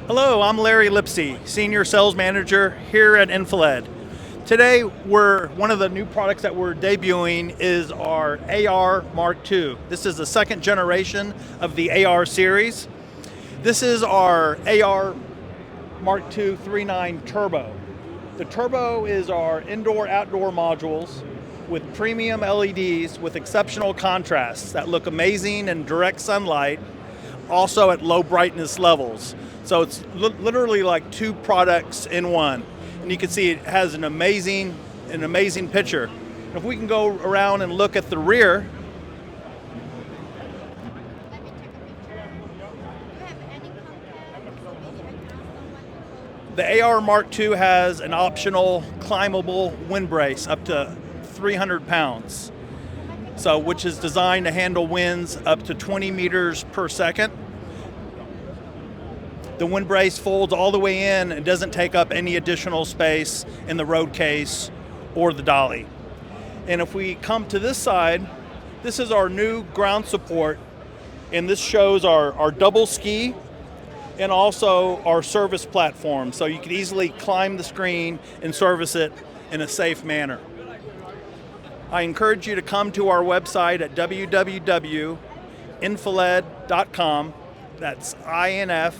Hello, I'm Larry Lipsey, Senior Sales Manager here at INFiLED. Today, one of the new products that we're debuting is our AR Mark II. This is the second generation of the AR series. This is our AR Mark II 3.9 Turbo. The Turbo is our indoor-outdoor modules with premium LEDs with exceptional contrasts that look amazing in direct sunlight, also at low brightness levels. So it's literally like two products in one. And you can see it has an amazing picture. If we can go around and look at the rear. The AR Mark II has an optional climbable wind brace up to 300 pounds. Which is designed to handle winds up to 20 meters per second. The wind brace folds all the way in and doesn't take up any additional space in the road case or the dolly. And if we come to this side, this is our new ground support, and this shows our double ski and also our service platform, so you can easily climb the screen and service it in a safe manner. I encourage you to come to our website at www.infiled.com. That's INFiLED.